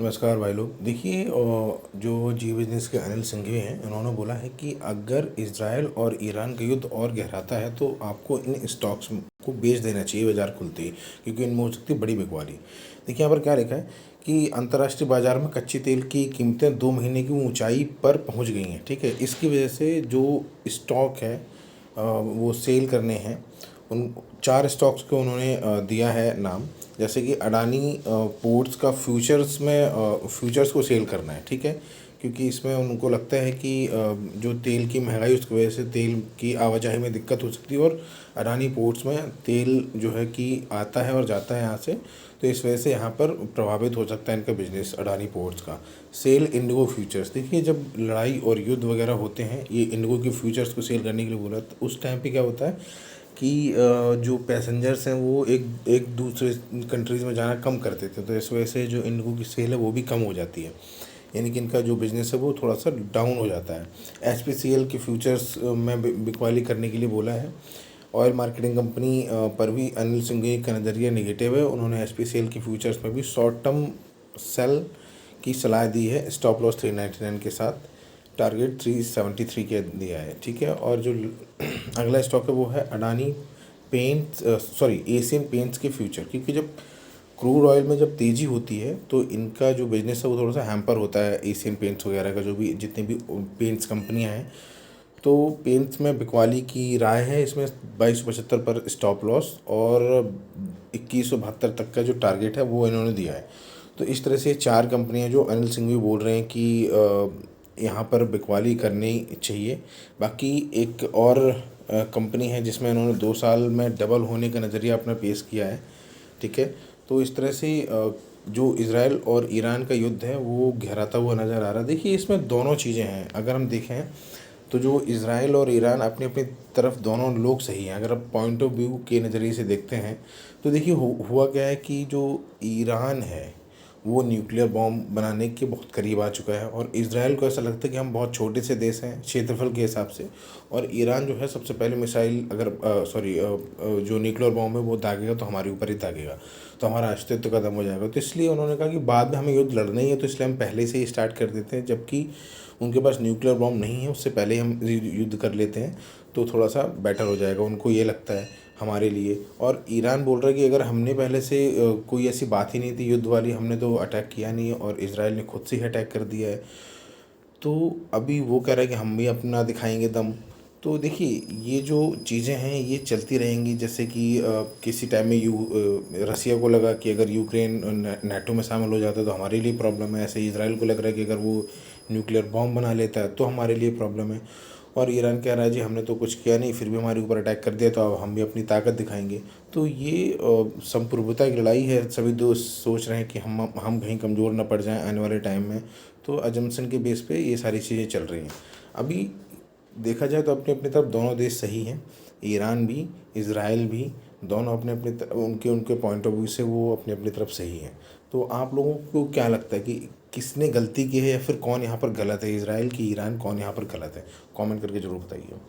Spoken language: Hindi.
नमस्कार भाई लोग। देखिए जो जी बिजनेस के अनिल सिंघवी हैं, उन्होंने बोला है कि अगर इजराइल और ईरान का युद्ध और गहराता है तो आपको इन स्टॉक्स को बेच देना चाहिए बाजार खुलते ही, क्योंकि इनमें हो सकती है बड़ी बिकवाली। देखिए यहाँ पर क्या लिखा है कि अंतर्राष्ट्रीय बाजार में कच्चे तेल की कीमतें 2 महीने की ऊंचाई पर पहुंच गई हैं। ठीक है, इसकी वजह से जो स्टॉक है वो सेल करने हैं। उन 4 स्टॉक्स को उन्होंने दिया है नाम, जैसे कि अडानी पोर्ट्स का फ्यूचर्स को सेल करना है। ठीक है, क्योंकि इसमें उनको लगता है कि जो तेल की महंगाई उसकी वजह से तेल की आवाजाही में दिक्कत हो सकती है, और अडानी पोर्ट्स में तेल जो है कि आता है और जाता है यहाँ से, तो इस वजह से यहाँ पर प्रभावित हो सकता है इनका बिजनेस अडानी पोर्ट्स का। सेल इंडिगो फ्यूचर्स, देखिए जब लड़ाई और युद्ध वगैरह होते हैं, ये इंडिगो के फ्यूचर्स को सेल करने के लिए बोला, तो उस टाइम पे क्या होता है कि जो पैसेंजर्स हैं वो एक एक दूसरे कंट्रीज़ में जाना कम कर देते हैं, तो इस वजह से जो इनको की सेल है वो भी कम हो जाती है, यानी कि इनका जो बिज़नेस है वो थोड़ा सा डाउन हो जाता है। एचपीसीएल के फ्यूचर्स में बिकवाली करने के लिए बोला है। ऑयल मार्केटिंग कंपनी पर भी अनिल सिंघवी का नज़रिया निगेटिव है। उन्होंने एचपीसीएल की फ्यूचर्स में भी शॉर्ट टर्म सेल की सलाह दी है, स्टॉप लॉस 399 के साथ, टारगेट 373 के दिया है। ठीक है, और जो अगला स्टॉक है वो है Adani paints, sorry Asian paints के फ्यूचर, क्योंकि जब क्रूड ऑयल में जब तेज़ी होती है तो इनका जो बिज़नेस है वो थोड़ा सा हैम्पर होता है। एशियन पेंट्स वगैरह का जो भी जितनी भी पेंट्स कंपनियां हैं, तो पेंट्स में बिकवाली की राय है। इसमें 2275 पर स्टॉप लॉस और 2172 तक का जो टारगेट है वो इन्होंने दिया है। तो इस तरह से 4 कंपनियां जो अनिल सिंघवी बोल रहे हैं कि यहाँ पर बिकवाली करनी चाहिए। बाकी एक और कंपनी है जिसमें इन्होंने 2 साल में डबल होने का नज़रिया अपना पेश किया है। ठीक है, तो इस तरह से जो इज़राइल और ईरान का युद्ध है वो गहराता हुआ नज़र आ रहा है। देखिए इसमें दोनों चीज़ें हैं, अगर हम देखें तो जो इज़राइल और ईरान अपनी अपनी तरफ दोनों लोग सही हैं। अगर आप पॉइंट ऑफ व्यू के नज़रिए से देखते हैं तो देखिए हुआ क्या है कि जो ईरान है वो न्यूक्लियर बॉम्ब बनाने के बहुत करीब आ चुका है, और इज़राइल को ऐसा लगता है कि हम बहुत छोटे से देश हैं क्षेत्रफल के हिसाब से, और ईरान जो है सबसे पहले मिसाइल अगर जो न्यूक्लियर बॉम्ब है वो दागेगा तो हमारे ऊपर ही दागेगा, तो हमारा अस्तित्व खत्म हो जाएगा। तो इसलिए उन्होंने कहा कि बाद में हमें युद्ध लड़ना ही है, तो इसलिए हम पहले से ही स्टार्ट कर देते हैं, जबकि उनके पास न्यूक्लियर बॉम्ब नहीं है, उससे पहले ही हम युद्ध कर लेते हैं तो थोड़ा सा बेटर हो जाएगा, उनको ये लगता है हमारे लिए। और ईरान बोल रहा है कि अगर हमने पहले से कोई ऐसी बात ही नहीं थी युद्ध वाली, हमने तो अटैक किया नहीं है और इजराइल ने खुद से ही अटैक कर दिया है, तो अभी वो कह रहा है कि हम भी अपना दिखाएंगे दम। तो देखिए ये जो चीज़ें हैं ये चलती रहेंगी, जैसे कि किसी टाइम में रसिया को लगा कि अगर यूक्रेन नाटो में शामिल हो जाता है तो हमारे लिए प्रॉब्लम है, ऐसे इजराइल को लग रहा है कि अगर वो न्यूक्लियर बॉम्ब बना लेता है तो हमारे लिए प्रॉब्लम है, और ईरान कह रहा है जी हमने तो कुछ किया नहीं फिर भी हमारे ऊपर अटैक कर दिया, तो अब हम भी अपनी ताकत दिखाएंगे। तो ये संप्रभुता की लड़ाई है। सभी दोस्त सोच रहे हैं कि हम कहीं कमज़ोर ना पड़ जाएं आने वाले टाइम में, तो अजम्पशन के बेस पे ये सारी चीज़ें चल रही हैं। अभी देखा जाए तो अपने अपनी तरफ दोनों देश सही हैं, ईरान भी इज़राइल भी, दोनों अपने अपने उनके उनके पॉइंट ऑफ व्यू से वो अपनी अपनी तरफ सही हैं। तो आप लोगों को क्या लगता है कि किसने गलती की है, या फिर कौन यहाँ पर गलत है, इज़राइल की ईरान, कौन यहाँ पर गलत है? कमेंट करके ज़रूर बताइए।